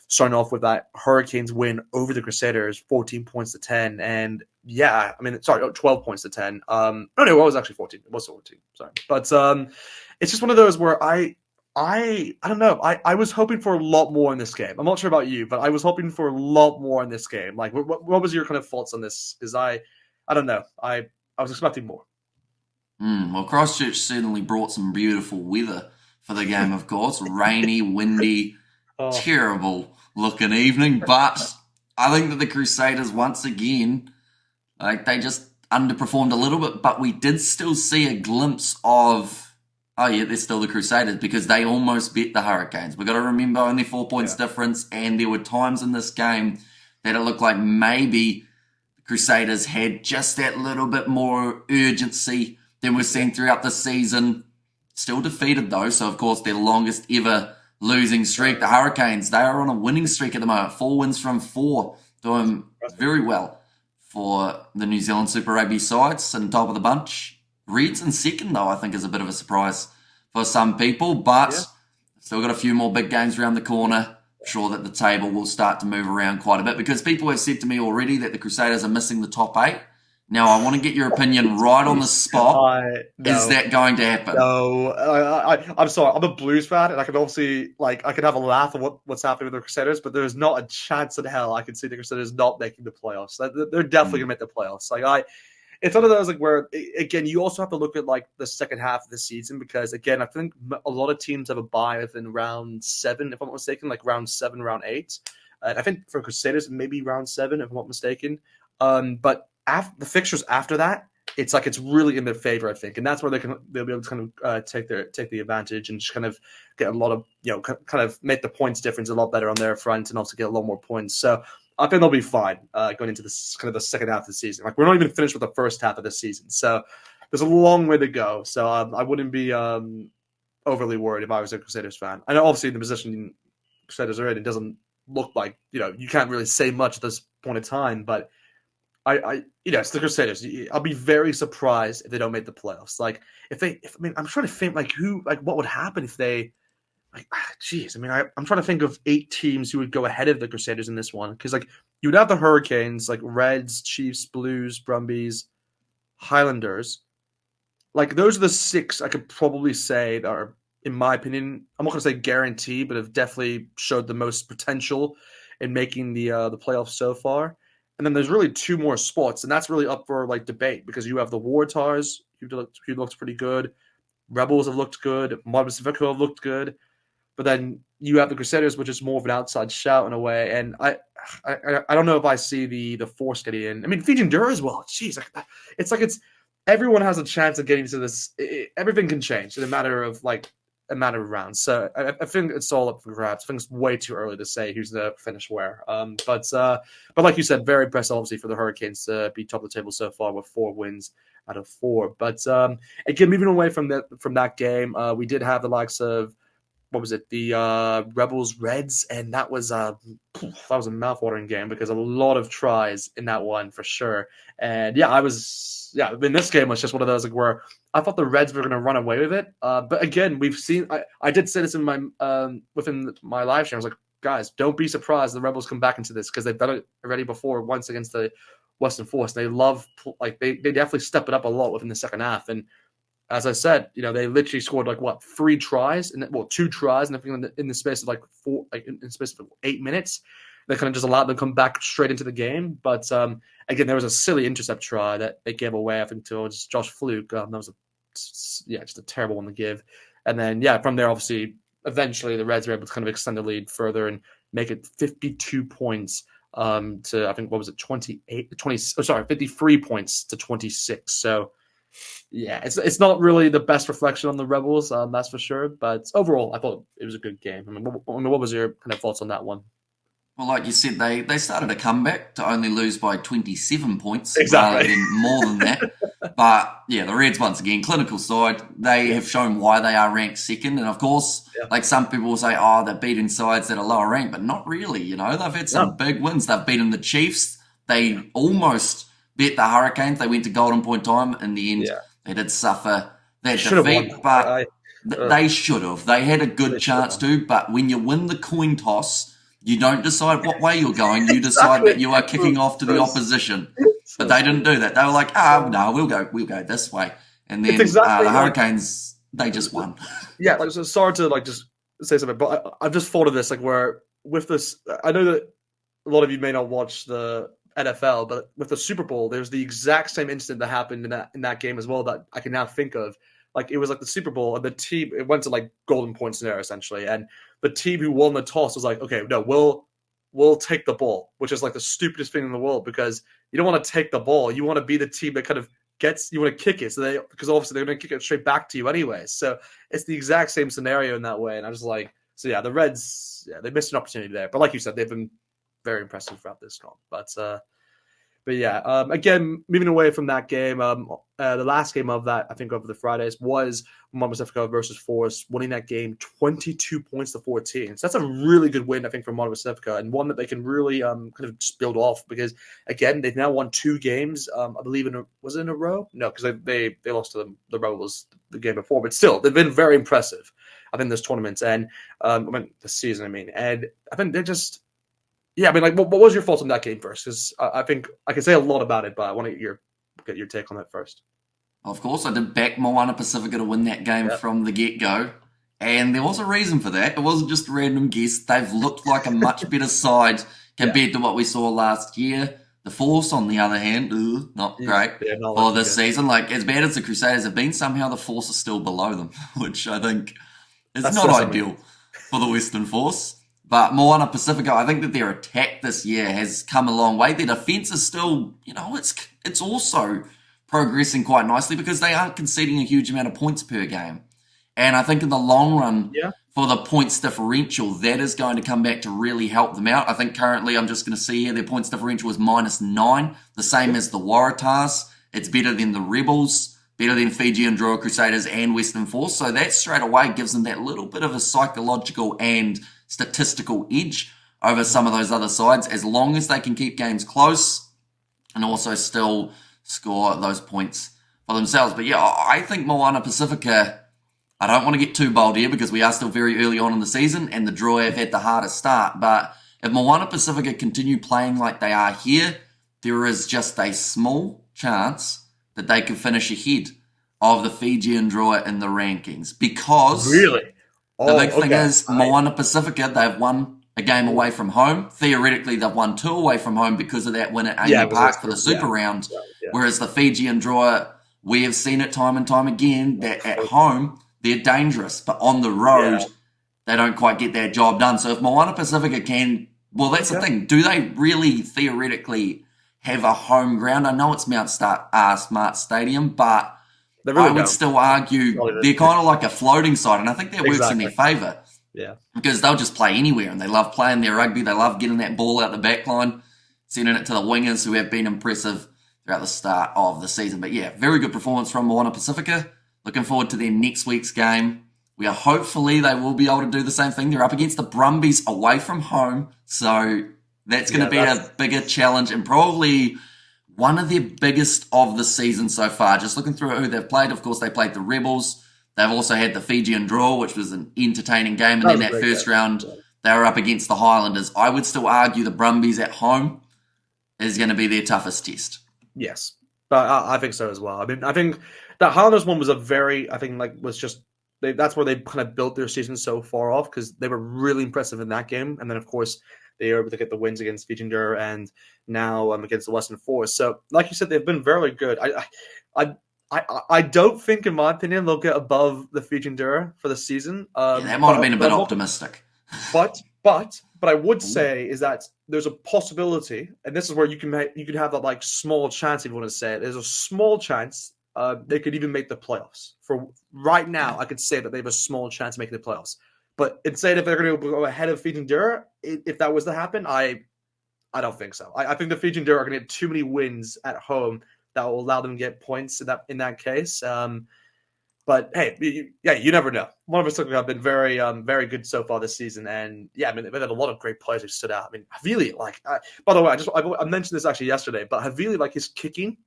Starting off with that Hurricanes win over the Crusaders, 14 points to 10. And yeah, 12 points to 10. No, it was actually 14. It was 14. Sorry. But it's just one of those where I don't know. I was hoping for a lot more in this game. I'm not sure about you, but I was hoping for a lot more in this game. Like, what was your kind of thoughts on this? Because I don't know. I was expecting more. Well, Christchurch certainly brought some beautiful weather for the game, of course. Rainy, windy, Oh, terrible looking evening. But I think that the Crusaders, once again, they just underperformed a little bit. But we did still see a glimpse of, oh, yeah, they're still the Crusaders because they almost beat the Hurricanes. We've got to remember only 4 points difference. And there were times in this game that it looked like maybe the Crusaders had just that little bit more urgency than we've seen throughout the season. Still defeated though, so of course their longest ever losing streak. The Hurricanes, they are on a winning streak at the moment. 4 wins from 4, doing very well for the New Zealand Super Rugby sides and top of the bunch. Reds in second though, I think is a bit of a surprise for some people, but still got a few more big games around the corner. Sure that the table will start to move around quite a bit because people have said to me already that the Crusaders are missing the top 8. Now, I want to get your opinion right on the spot. Is No. that going to happen? No, I'm sorry. I'm a Blues fan, and I can obviously I could have a laugh at what's happening with the Crusaders, but there's not a chance in hell I can see the Crusaders not making the playoffs. They're definitely gonna make the playoffs. It's one of those where again you also have to look at the second half of the season because again I think a lot of teams have a bye within round 7 if I'm not mistaken, like round 7, round 8, and I think for Crusaders maybe round 7 if I'm not mistaken. But after the fixtures after that, it's really in their favor, I think, and that's where they'll be able to kind of take the advantage and just kind of get a lot of kind of make the points difference a lot better on their front and also get a lot more points. So I think they'll be fine going into this kind of the second half of the season. Like we're not even finished with the first half of the season, so there's a long way to go. So I wouldn't be overly worried if I was a Crusaders fan. I know obviously in the position Crusaders are in, it doesn't look like you can't really say much at this point in time, but it's the Crusaders. I'll be very surprised if they don't make the playoffs. I'm trying to think what would happen if they, I'm trying to think of 8 teams who would go ahead of the Crusaders in this one because you would have the Hurricanes, like Reds, Chiefs, Blues, Brumbies. Highlanders. Like those are the six I could probably say that are, in my opinion, I'm not going to say guarantee, but have definitely showed the most potential in making the playoffs so far. And then there's really two more spots, and that's really up for like debate because you have the Waratahs, who looked pretty good. Rebels have looked good. Mod Pacifico have looked good. But then you have the Crusaders, which is more of an outside shout in a way. And I don't know if I see the Force getting in. I mean, Fiji Enduro as well. Jeez, it's everyone has a chance of getting to this. Everything can change in a matter of rounds. So I think it's all up for grabs. I think it's way too early to say who's the finish where. But like you said, very impressive obviously for the Hurricanes to be top of the table so far with 4 wins out of 4. But again, moving away from that game, we did have the likes of what was it, the Rebels Reds, and that was a mouthwatering game because a lot of tries in that one for sure. And this game was just one of those like where I thought the Reds were going to run away with it. But again, we've seen. I did say this in my within my live stream. I was like, guys, don't be surprised the Rebels come back into this because they've done it already before once against the Western Force. They love they definitely step it up a lot within the second half. And as I said, they literally scored 3 tries and 2 tries and in the space of 4, in the space of 8 minutes. They kind of just allowed them to come back straight into the game. But again, there was a silly intercept try that they gave away, I think, to Josh Fluke. That was just a terrible one to give. And then from there, obviously, eventually the Reds were able to kind of extend the lead further and make it 52 points to I think 53 points to 26. So. Yeah, it's not really the best reflection on the Rebels, that's for sure. But overall, I thought it was a good game. I mean, what was your kind of thoughts on that one? Well, like you said, they started a comeback to only lose by 27 points Exactly. rather than more than that. But yeah, the Reds, once again, clinical side, they have shown why they are ranked second. And of course, like some people will say, they're beating sides that are lower ranked, but not really. They've had some big wins. They've beaten the Chiefs. They almost beat the Hurricanes. They went to Golden Point time. In the end, they did suffer that defeat, but they should have. They had a good chance to, but when you win the coin toss, you don't decide what way you're going. You decide that you are kicking off to the opposition. But they didn't do that. They were like, no, we'll go this way. And then the Hurricanes, they just won. Yeah, so sorry to just say something, but I've just thought of this, where with this, I know that a lot of you may not watch the NFL, but with the Super Bowl, there's the exact same incident that happened in that game as well that I can now think of. It was the Super Bowl, and the team, it went to golden point scenario essentially, and the team who won the toss was like, okay, no, we'll take the ball, which is the stupidest thing in the world because you don't want to take the ball, you want to be the team that kind of you want to kick it, because obviously they're going to kick it straight back to you anyway. So it's the exact same scenario in that way, and I was the Reds, they missed an opportunity there, but like you said, they've been very impressive throughout this comp, But again, moving away from that game, the last game of that, I think, over the Fridays was Mod Pacifico versus Force, winning that game 22 points to 14. So that's a really good win, I think, for Mod Pacifico, and one that they can really kind of just build off because, again, they've now won 2 games, I believe, was it in a row? No, because they lost to the Rebels the game before, but still, they've been very impressive, I think, this tournament, and this season, and I think they're just... Yeah, I mean, what was your thoughts on that game first? Because I think I can say a lot about it, but I want to get your take on that first. Of course, I did back Moana Pacifica to win that game from the get-go, and there was a reason for that. It wasn't just a random guess. They've looked like a much better side compared to what we saw last year. The Force, on the other hand, not great for this season. As bad as the Crusaders have been, somehow the Force is still below them, which I think is not ideal for the Western Force. But Moana Pacifico, I think that their attack this year has come a long way. Their defense is still, it's also progressing quite nicely because they aren't conceding a huge amount of points per game. And I think in the long run, for the points differential, that is going to come back to really help them out. I think currently, I'm just going to see here, their points differential is -9, the same as the Waratahs. It's better than the Rebels, better than Fiji and Enduro Crusaders and Western Force. So that straight away gives them that little bit of a psychological and statistical edge over some of those other sides, as long as they can keep games close and also still score those points for themselves. But I think Moana Pacifica, I don't want to get too bold here because we are still very early on in the season and the draw have had the hardest start. But if Moana Pacifica continue playing like they are here, there is just a small chance that they could finish ahead of the Fijian draw in the rankings because Really? the Oh, big thing okay. is Moana Pacifica, they've won a game away from home. Theoretically, they've won 2 away from home because of that win at Yeah, Amy because Park for the Super yeah, Round. yeah, Whereas the Fijian draw, we have seen it time and time again that at home, they're dangerous. But on the yeah. road, they don't quite get that job done. So if Moana Pacifica can, well, that's the Okay. thing. Do they really theoretically have a home ground? I know it's Smart Stadium, but They I really would don't. still argue they're kind of like a floating side, and I think that works in their Exactly. favour Yeah. because they'll just play anywhere, and they love playing their rugby. They love getting that ball out the back line, sending it to the wingers who have been impressive throughout the start of the season. But yeah, very good performance from Moana Pacifica. Looking forward to their next week's game. We are hopefully they will be able to do the same thing. They're up against the Brumbies away from home, so that's going to be a bigger challenge and probably one of their biggest of the season so far. Just looking through who they've played, of course, they played the Rebels. They've also had the Fijian draw, which was an entertaining game. And then that first round, they were up against the Highlanders. I would still argue the Brumbies at home is going to be their toughest test. Yes, but I think so as well. I mean, I think that Highlanders one was a very, I think, like, was just that's where they kind of built their season so far off because they were really impressive in that game, and then of course they were able to get the wins against Fiji and now against the Western Force. So, like you said, they've been very good. I don't think, in my opinion, they'll get above the Fiji for the season. Yeah, that might have been a bit optimistic. But I would say is that there's a possibility, and this is where you can have that like small chance if you want to say it. There's a small chance they could even make the playoffs. For right now, I could say that they have a small chance of making the playoffs. But instead, if they're going to go ahead of Fiji, if that was to happen, I don't think so. I think the Fiji are going to get too many wins at home that will allow them to get points in that case. But hey, you never know. One of us have been very, very good so far this season, and yeah, I mean they've had a lot of great players who stood out. I mean, Havili, by the way, I mentioned this actually yesterday, but Havili, like his kicking,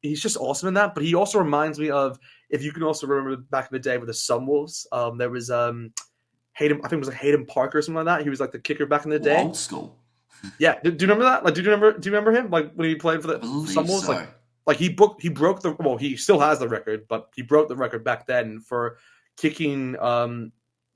he's just awesome in that. But he also reminds me of, if you can also remember back in the day with the Sunwolves, there was Hayden, I think it was like Hayden Parker or something like that. He was like the kicker back in the day. Old school. Yeah, do you remember that? Like, do you remember him? Like when he played for the Sunwolves, so. Like he broke the, well, he still has the record, but he broke the record back then for kicking for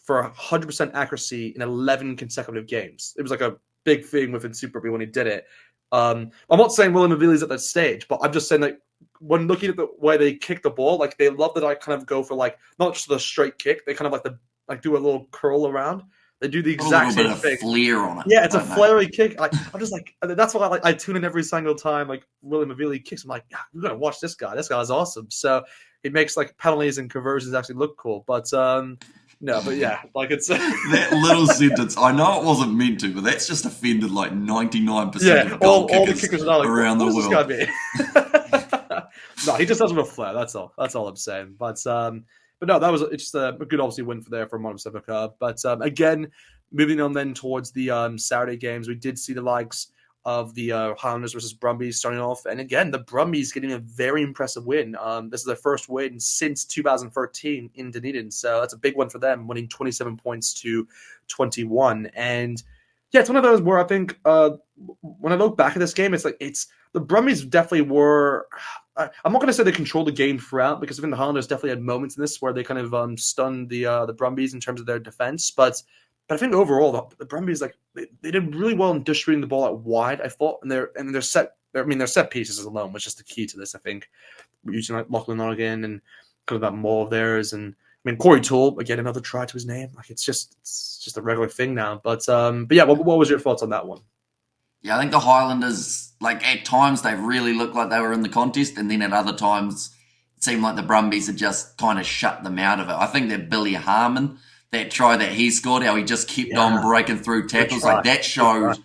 100% accuracy in 11 consecutive games. It was like a big thing within Super Rugby when he did it. I'm not saying William Avili's at that stage, but I'm just saying that when looking at the way they kick the ball, like they love that I kind of go for like not just the straight kick, they kind of like do a little curl around. They do the exact same thing. A little bit of flair on it. Yeah, it's a flary kick. I'm just like, that's why I tune in every single time like William Avili kicks. I'm like, yeah, we're gonna watch this guy. This guy's awesome. So it makes like penalties and conversions actually look cool. But no, but yeah, like it's that little sentence. I know it wasn't meant to, but that's just offended like 99% of goal all the kickers are like, around the world. No, he just does it with flair. That's all. That's all I'm saying. But no, that was just a good, obviously, win for Moana Pacifica. But again, moving on then towards the Saturday games, we did see the likes of the Highlanders versus Brumbies starting off. And again, the Brumbies getting a very impressive win. This is their first win since 2013 in Dunedin. So that's a big one for them, winning 27 points to 21. And yeah, it's one of those where I think when I look back at this game, it's the Brumbies definitely were. I'm not going to say they controlled the game throughout because I think the Highlanders definitely had moments in this where they kind of stunned the Brumbies in terms of their defense. But I think overall the Brumbies they did really well in distributing the ball out wide. I thought, and their set pieces alone was just the key to this. I think using like Lachlan Nottingham and kind of that maul of theirs, and I mean Corey Toole again, another try to his name. Like it's just a regular thing now. But yeah, what was your thoughts on that one? Yeah, I think the Highlanders, like at times they really looked like they were in the contest, and then at other times it seemed like the Brumbies had just kind of shut them out of it. I think that Billy Harmon, that try that he scored, how he just kept on breaking through tackles, like that showed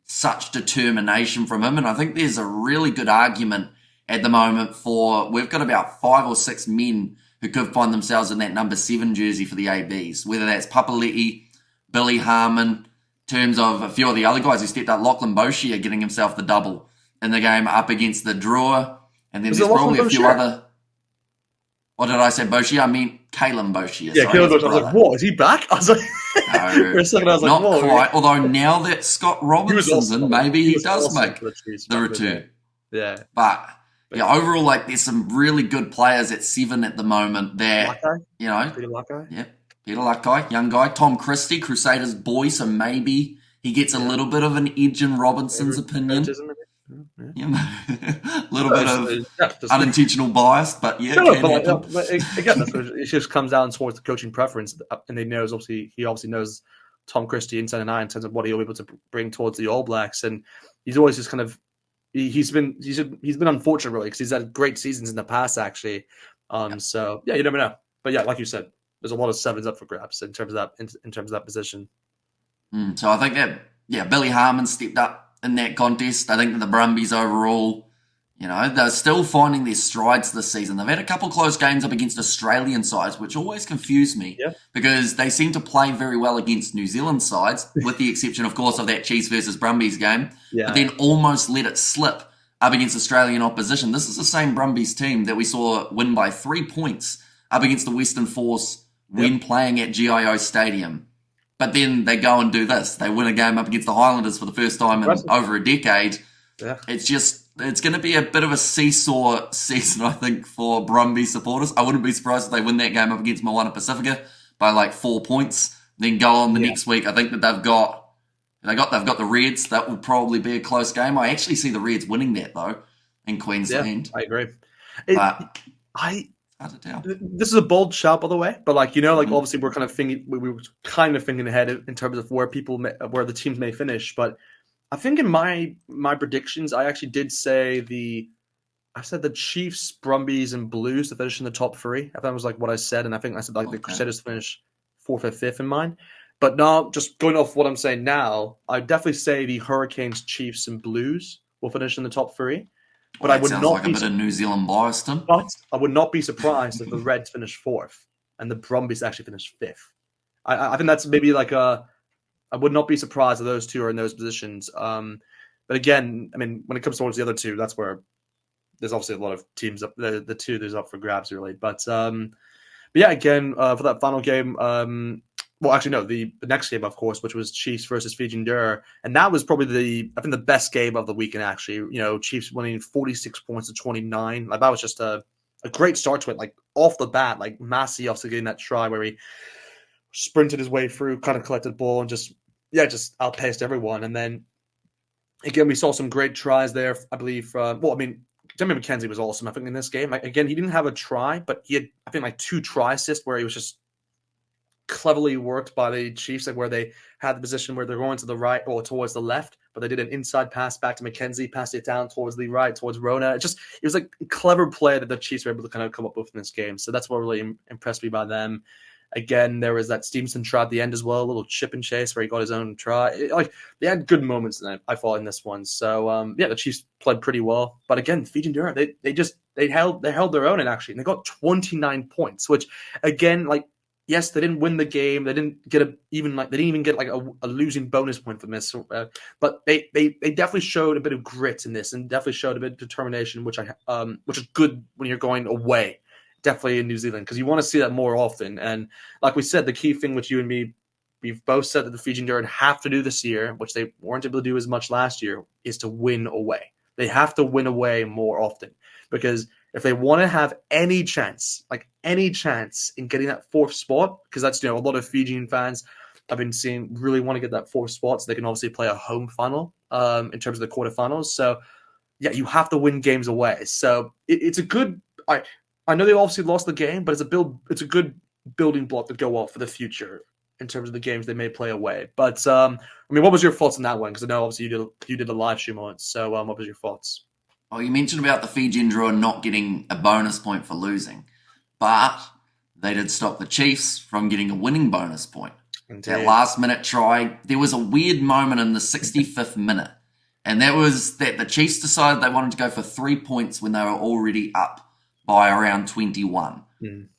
such determination from him. And I think there's a really good argument at the moment for, we've got about 5 or 6 men who could find themselves in that number 7 jersey for the ABs, whether that's Papali'i, Billy Harmon, terms of a few of the other guys who stepped up. Lachlan Boshia getting himself the double in the game up against the drawer. And then there's probably a few other... What did I say, Boshia? I mean, Caleb Boshia. Yeah, Caleb Boshia. I was like, what? Is he back? I was like... No, for a second I was like, not quite. Although now that Scott Robinson's in, maybe he does make the return. Yeah. But Yeah, overall, like there's some really good players at 7 at the moment Luck that, guy, you know, Peter Luck guy. yeah, Peter Luck guy, young guy, Tom Christie, Crusaders boy, so maybe he gets a Yeah, little bit of an edge in Robinson's opinion. favoritism. Maybe. Yeah. Yeah, a little No, bit of yeah, just unintentional bias, but yeah, it no, can but like, happen. again, that's what it just comes down towards the coaching preference, and he obviously knows Tom Christie inside and out in terms of what he'll be able to bring towards the All Blacks, and he's always just kind of he's been unfortunate really because he's had great seasons in the past actually. Yeah. So yeah, you never know, but yeah, like you said, there's a lot of sevens up for grabs in terms of that in terms of that position. So I think that, yeah, Billy Harmon stepped up in that contest. I think that the Brumbies overall, you know, they're still finding their strides this season. They've had a couple close games up against Australian sides, which always confuse me Yeah, because they seem to play very well against New Zealand sides, with the exception, of course, of that Chiefs versus Brumbies game, but then yeah, almost let it slip up against Australian opposition. This is the same Brumbies team that we saw win by 3 points up against the Western Force when yep. playing at GIO Stadium. But then they go and do this. They win a game up against the Highlanders for the first time in Impressive. over a decade. Yeah, It's going to be a bit of a seesaw season, I think, for Brumby supporters. I wouldn't be surprised if they win that game up against Moana Pacifica by like 4 points. Then go on the yeah, next week. I think that they've got the Reds. That will probably be a close game. I actually see the Reds winning that though in yeah. Queensland, I agree. but I hard to tell. This is a bold shout, by the way, but like like Mm-hmm. obviously we were kind of thinking ahead in terms of where where the teams may finish. But I think in my predictions, I actually did say I said the Chiefs, Brumbies, and Blues to finish in the top three. I think that was like what I said, and I think I said like the Okay. Crusaders to finish fourth or fifth in mine. But now, just going off what I'm saying now, I'd definitely say the Hurricanes, Chiefs, and Blues will finish in the top three. Well, But I that would sounds not like a be bit of New Zealand bias, Tim. I would not be surprised if the Reds finish fourth and the Brumbies actually finish fifth. I think that's maybe like a. I would not be surprised if those two are in those positions. But again, I mean, when it comes towards the other two, that's where there's obviously a lot of teams up. The two there's up for grabs really. But yeah, again for that final game. Well, actually, no, the next game, of course, which was Chiefs versus Fiji Dura, and that was probably I think the best game of the weekend. Actually, Chiefs winning 46 points to 29. Like that was just a great start to it. Like off the bat, like Massey also getting that try where he sprinted his way through, kind of collected the ball, and just outpaced everyone. And then again, we saw some great tries there. I believe. Well, I mean, Jimmy McKenzie was awesome. I think in this game, like again, he didn't have a try, but he had I think like 2 try assists where he was just cleverly worked by the Chiefs, like where they had the position where they're going to the right or towards the left, but they did an inside pass back to McKenzie, passed it down towards the right, towards Rona. It was like a clever play that the Chiefs were able to kind of come up with in this game. So that's what really impressed me by them. Again, there was that Stevenson try at the end as well, a little chip and chase where he got his own try. They had good moments, I thought, in this one. So yeah, the Chiefs played pretty well. But again, Fiji and Dura, they held their own, and actually, and they got 29 points, which again, like yes, they didn't win the game. They didn't get they didn't even get like a losing bonus point from this. But they definitely showed a bit of grit in this, and definitely showed a bit of determination, which is good when you're going away. Definitely in New Zealand, because you want to see that more often. And like we said, the key thing with you and me, we've both said that the Fijian Dura have to do this year, which they weren't able to do as much last year, is to win away. They have to win away more often, because if they want to have any chance, in getting that fourth spot, because that's a lot of Fijian fans I've been seeing really want to get that fourth spot, so they can obviously play a home final in terms of the quarterfinals. So yeah, you have to win games away. So it's a good. I know they obviously lost the game, but it's a good building block to go off for the future in terms of the games they may play away. But I mean, what was your thoughts on that one? Because I know obviously you did a live stream on it. So what was your thoughts? Oh, you mentioned about the Fijian draw not getting a bonus point for losing, but they did stop the Chiefs from getting a winning bonus point. That Indeed. last minute try, there was a weird moment in the 65th minute, and that was that the Chiefs decided they wanted to go for 3 points when they were already up by around 21.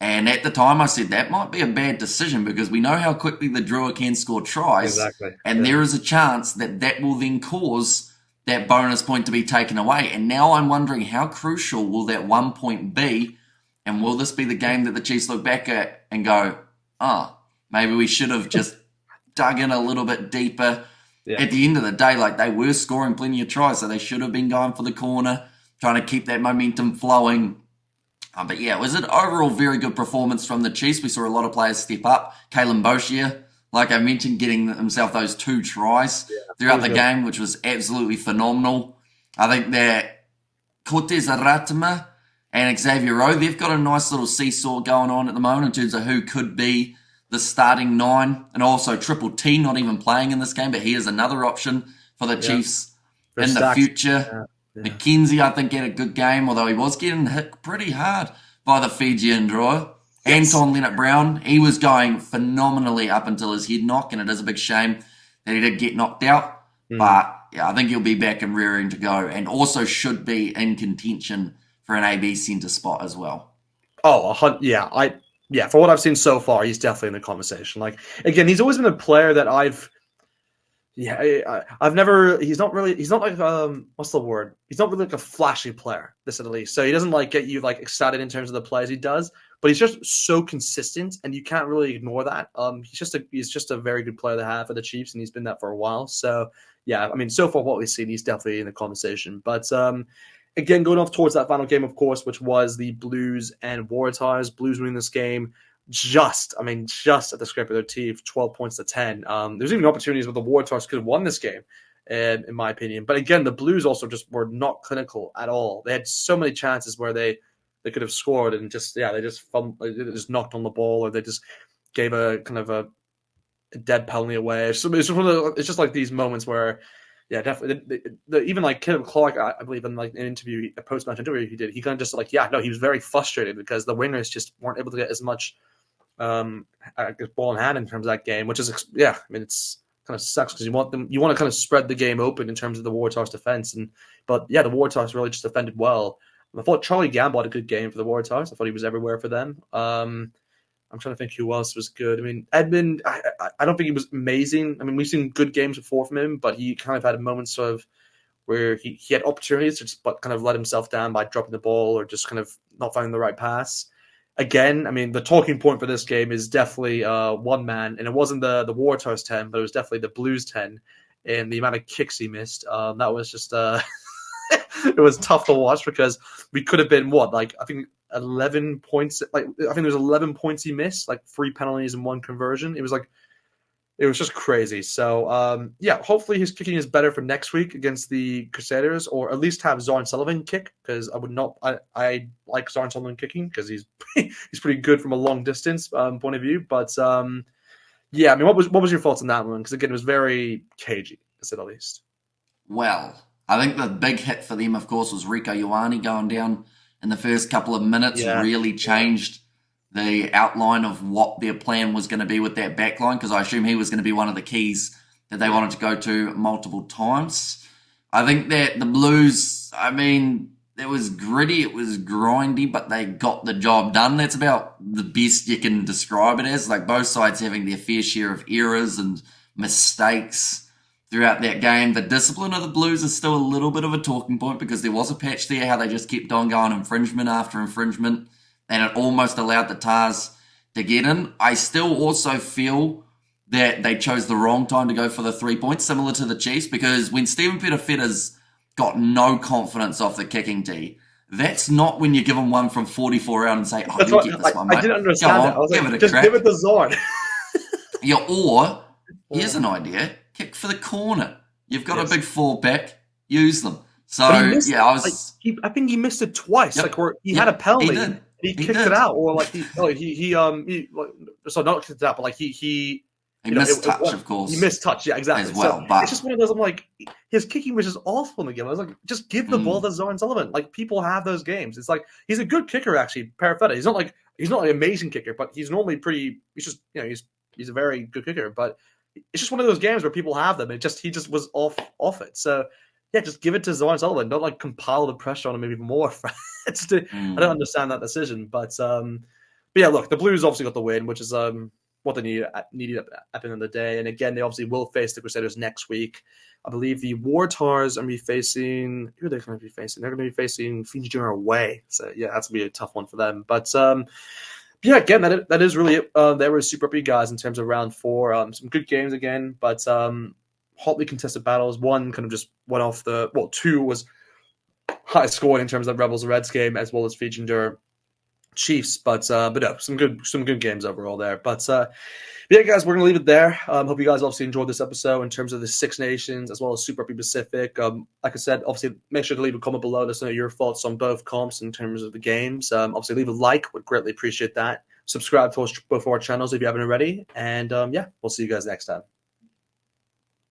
And at the time, I said that might be a bad decision because we know how quickly the Drua can score tries, Exactly. and there is a chance that that will then cause that bonus point to be taken away. And now I'm wondering how crucial will that 1 point be, and will this be the game that the Chiefs look back at and go, maybe we should have just dug in a little bit deeper. Yeah. At the end of the day, like they were scoring plenty of tries, so they should have been going for the corner, trying to keep that momentum flowing. But yeah, it was an overall very good performance from the Chiefs. We saw a lot of players step up. Kalen Boshier, like I mentioned, getting himself those 2 tries throughout the game, which was absolutely phenomenal. I think that Cortez Aratama and Xavier Rowe, they've got a nice little seesaw going on at the moment in terms of who could be the starting 9. And also Triple T not even playing in this game, but he is another option for the Chiefs in the future. McKenzie, I think, had a good game, although he was getting hit pretty hard by the Fijian drawer. Anton Leonard-Brown, he was going phenomenally up until his head knock, and it is a big shame that he did get knocked out. But yeah, I think he'll be back and rearing to go, and also should be in contention for an AB centre spot as well. Oh, yeah, for what I've seen so far, he's definitely in the conversation. Like, again, he's always been a player that I've never. He's not like what's the word? He's not really like a flashy player, this at least. So he doesn't like get you like excited in terms of the plays he does, but he's just so consistent, and you can't really ignore that. He's just a very good player to have for the Chiefs, and he's been that for a while. So yeah, I mean, so far what we've seen, he's definitely in the conversation. But again, going off towards that final game, of course, which was the Blues and Waratahs. Blues winning this game just at the scrape of their teeth, 12 points to 10. There's even opportunities where the Waratahs could have won this game, in my opinion. But again, the Blues also just were not clinical at all. They had so many chances where they could have scored and they just knocked on the ball, or they just gave a kind of a dead penalty away. It's just like these moments where, yeah, definitely. Even like Caleb Clark, I believe in like an interview, a post-match interview he did, he kind of just like, he was very frustrated because the wingers just weren't able to get as much ball in hand in terms of that game, which is, I mean, it's kind of sucks because you want to kind of spread the game open in terms of the Waratahs defense, but the Waratahs really just defended well. I thought Charlie Gamble had a good game for the Waratahs. I thought he was everywhere for them. I'm trying to think who else was good. I mean, Edmund, I don't think he was amazing. I mean, we've seen good games before from him, but he kind of had moments of where he had opportunities to just kind of let himself down by dropping the ball or just kind of not finding the right pass. Again, I mean, the talking point for this game is definitely one man, and it wasn't the Waratahs 10, but it was definitely the Blues 10, and the amount of kicks he missed. That was just it was tough to watch because we could have been I think 11 points. Like I think there was 11 points he missed, like 3 penalties and 1 conversion. It was just crazy. So hopefully his kicking is better for next week against the Crusaders, or at least have Zorn Sullivan kick, because I like Zorn Sullivan kicking because he's pretty good from a long distance point of view. But I mean, what was your thoughts on that one? Because again, it was very cagey, to say the least. Well, I think the big hit for them, of course, was Rico Ioane going down in the first couple of minutes. Really changed the outline of what their plan was going to be with that back line, because I assume he was going to be one of the keys that they wanted to go to multiple times. I think that the Blues, I mean, it was gritty, it was grindy, but they got the job done. That's about the best you can describe it as. Like, both sides having their fair share of errors and mistakes throughout that game. The discipline of the Blues is still a little bit of a talking point, because there was a patch there how they just kept on going infringement after infringement, and it almost allowed the Tars to get in. I still also feel that they chose the wrong time to go for the 3 points, similar to the Chiefs, because when Stephen Petafeta's got no confidence off the kicking tee, that's not when you give him one from 44 out and say, you get this one, mate. I didn't understand that. I was give like, it a just crack. give it to Zorn. Or, here's an idea, kick for the corner. You've got a big fullback, use them. So, I think he missed it twice. Like, where he had a penalty. He kicked it out, or like so not kicked it out, but like he missed touch, of course. He missed touch, yeah, exactly. As well, so but it's just one of those. I'm like, his kicking was just awful in the game. I was like, just give the ball to Zorn Sullivan. Like, people have those games. It's like, he's a good kicker, actually. Parafeta. He's not an amazing kicker, but he's normally pretty. He's just he's a very good kicker. But it's just one of those games where people have them. He just was off it. So yeah, just give it to Zorn Sullivan. Don't like compile the pressure on him even more. I don't understand that decision. But yeah, look, the Blues obviously got the win, which is what they needed at the end of the day. And again, they obviously will face the Crusaders next week. I believe the Waratahs are going to be facing. Who are they going to be facing? They're going to be facing Fiji Junior away. So yeah, that's going to be a tough one for them. But yeah, again, that is really it. They were Super Rugby guys in terms of round 4. Some good games again, but hotly contested battles. One kind of just went off 2 was high scoring in terms of Rebels Reds game, as well as featuring their Chiefs. But no, some good games overall there. But yeah, guys, we're gonna leave it there. Hope you guys obviously enjoyed this episode in terms of the Six Nations as well as Super Rugby Pacific. Like I said, obviously make sure to leave a comment below. Let us know your thoughts on both comps in terms of the games. Obviously, leave a like; would greatly appreciate that. Subscribe to both our channels if you haven't already, and yeah, we'll see you guys next time.